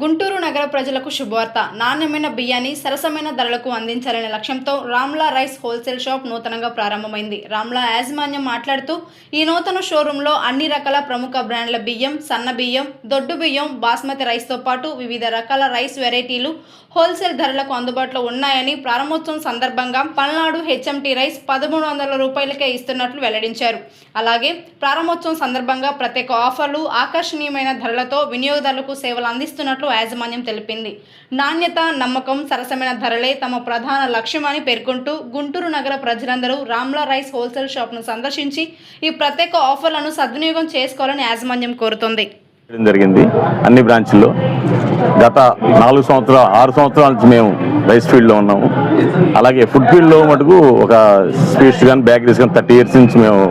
గుంటూరు నగర ప్రజలకు శుభవార్త. నాణ్యమైన బియ్యాన్ని సరసమైన ధరలకు అందించాలనే లక్ష్యంతో రామ్లా రైస్ హోల్సేల్ షాప్ నూతనంగా ప్రారంభమైంది. రామ్లా యాజమాన్యం మాట్లాడుతూ, ఈ నూతన షోరూంలో అన్ని రకాల ప్రముఖ బ్రాండ్ల బియ్యం, సన్న బియ్యం, దొడ్డు బియ్యం, బాస్మతి రైస్తో పాటు వివిధ రకాల రైస్ వెరైటీలు హోల్సేల్ ధరలకు అందుబాటులో ఉన్నాయని ప్రారంభోత్సవం సందర్భంగా పల్నాడు హెచ్ఎంటీ రైస్ 1300 రూపాయలకే ఇస్తున్నట్లు వెల్లడించారు. అలాగే ప్రారంభోత్సవం సందర్భంగా ప్రత్యేక ఆఫర్లు, ఆకర్షణీయమైన ధరలతో వినియోగదారులకు సేవలు అందిస్తున్నట్లు యాజమాన్యం తెలిపింది. నాణ్యత, నమ్మకం, సరసమైన ధరలే తమ ప్రధాన లక్ష్యమని పేర్కొంటూ గుంటూరు నగర ప్రజలందరూ రామ్లా రైస్ హోల్సేల్ షాప్ను సందర్శించి ఈ ప్రత్యేక ఆఫర్లను సద్వినియోగం చేసుకోవాలని యాజమాన్యం కోరుతోంది. జరిగింది అన్ని బ్రాంచ్ల్లో గత 6 సంవత్సరాల నుంచి మేము రైస్ ఫీల్డ్లో ఉన్నాము. అలాగే ఫుడ్ ఫీల్డ్లో మటుకు ఒక స్వీట్స్ కానీ బేకరీస్ కానీ 30 years నుంచి మేము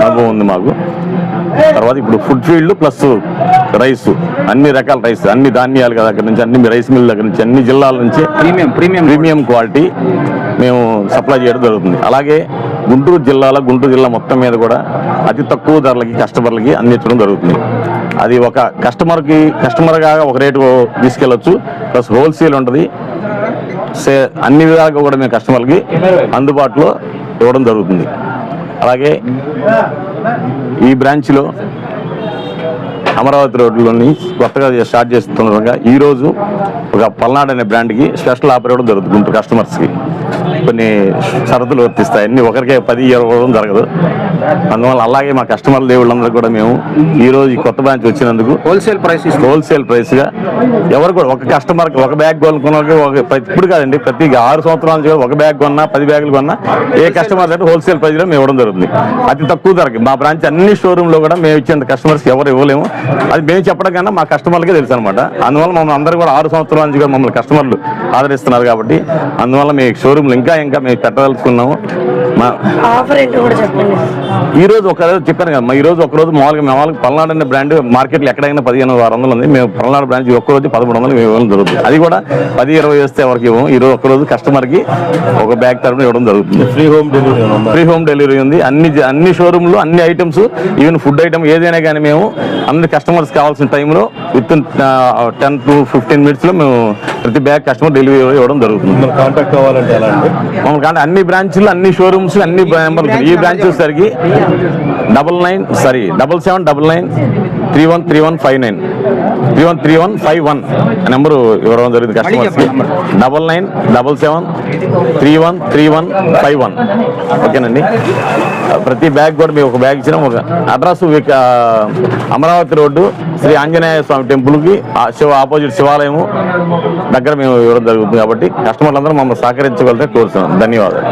అనుభవం ఉంది మాకు. తర్వాత ఇప్పుడు ఫుడ్ ఫీల్డ్ ప్లస్ రైస్, అన్ని రకాల రైస్, అన్ని ధాన్యాల దగ్గర నుంచి, అన్ని రైస్ మిల్ దగ్గర నుంచి, అన్ని జిల్లాల నుంచి ప్రీమియం క్వాలిటీ మేము సప్లై చేయడం జరుగుతుంది. అలాగే గుంటూరు జిల్లా మొత్తం మీద కూడా అతి తక్కువ ధరలకి కస్టమర్లకి అందించడం జరుగుతుంది. అది ఒక కస్టమర్గా ఒక రేటు తీసుకెళ్ళొచ్చు, ప్లస్ హోల్సేల్ ఉంటుంది. అన్ని విధాలుగా కూడా మేము కస్టమర్లకి అందుబాటులో ఇవ్వడం జరుగుతుంది. అలాగే ఈ బ్రాంచ్లో అమరావతి రోడ్లోని కొత్తగా స్టార్ట్ చేస్తుండగా ఈరోజు ఒక పల్నాడు అనే బ్రాండ్కి స్పెషల్ ఆఫర్ ఇవ్వడం జరుగుతుంది. గుంటూరు కస్టమర్స్కి కొన్ని షరతులు వర్తిస్తాయి. అన్ని ఒకరికే 10-20 జరగదు. అందువల్ల అలాగే మా కస్టమర్ల దేవుళ్ళందరూ కూడా మేము ఈరోజు ఈ కొత్త బ్రాంచ్ వచ్చినందుకు హోల్సేల్ ప్రైస్గా ఎవరు కూడా ఒక కస్టమర్కి ఒక బ్యాగ్ కొనుక్కున్న ఇప్పుడు కాదండి, ప్రతి 6 సంవత్సరాల నుంచి ఒక బ్యాగ్ కొన్నా 10 బ్యాగులు కొన్నా ఏ కస్టమర్ అంటే హోల్సేల్ ప్రైస్లో మేము ఇవ్వడం జరుగుతుంది. అతి తక్కువ ధరకి మా బ్రాంచ్ అన్ని షోరూంలో కూడా మేము ఇచ్చేంత కస్టమర్స్కి ఎవరు ఇవ్వలేము. అది మేము చెప్పడం కన్నా మా కస్టమర్లకే తెలుసు అనమాట. అందువల్ల మమ్మల్ని అందరూ కూడా 6 సంవత్సరాల నుంచి కూడా మమ్మల్ని కస్టమర్లు ఆదరిస్తున్నారు. కాబట్టి అందువల్ల మీ షోరూమ్లు ఇంకా మేము పెట్టదలుచుకున్నాము. ఈరోజు ఒకరోజు చెప్పాను కదా, ఈరోజు ఒకరోజు మామూలుగా పల్నాడు అనే బ్రాండ్ మార్కెట్లో ఎక్కడైనా 1500-600 ఉంది. మేము పల్నాడు బ్రాంచ్ ఒక్కరోజు 1300 మేము ఇవ్వడం జరుగుతుంది. అది కూడా 10-20 వేస్తే ఎవరికి ఇవ్వం. ఈరోజు ఒకరోజు కస్టమర్కి ఒక బ్యాగ్ తరఫున ఇవ్వడం జరుగుతుంది. ఫ్రీ హోమ్ డెలివరీ ఉంది. అన్ని షోరూమ్లు అన్ని ఐటమ్స్, ఈవెన్ ఫుడ్ ఐటమ్ ఏదైనా కానీ మేము అందరి కస్టమర్స్ కావాల్సిన టైంలో విత్ 10 to 15 minutes మేము ప్రతి బ్యాగ్ కస్టమర్ డెలివరీ ఇవ్వడం జరుగుతుంది. కాంటాక్ట్ కావాలంటే మమ్మల్ని అన్ని బ్రాంచ్లు, అన్ని షోరూమ్స్, అన్ని నెంబర్లు. ఈ బ్రాంచ్ వచ్చేసరికి 99313159 313151 నెంబరు ఇవ్వడం జరిగింది కస్టమర్స్కి. 9977313151. ఓకేనండి. ప్రతి బ్యాగ్ కూడా మేము ఒక బ్యాగ్ ఇచ్చినాం. ఒక అడ్రస్ అమరావతి రోడ్డు శ్రీ ఆంజనేయ స్వామి టెంపుల్కి ఆపోజిట్ శివాలయము దగ్గర మేము ఇవ్వడం జరుగుతుంది. కాబట్టి కస్టమర్లందరూ మమ్మల్ని సహకరించగలిగితే కోరుతున్నాం. ధన్యవాదాలు.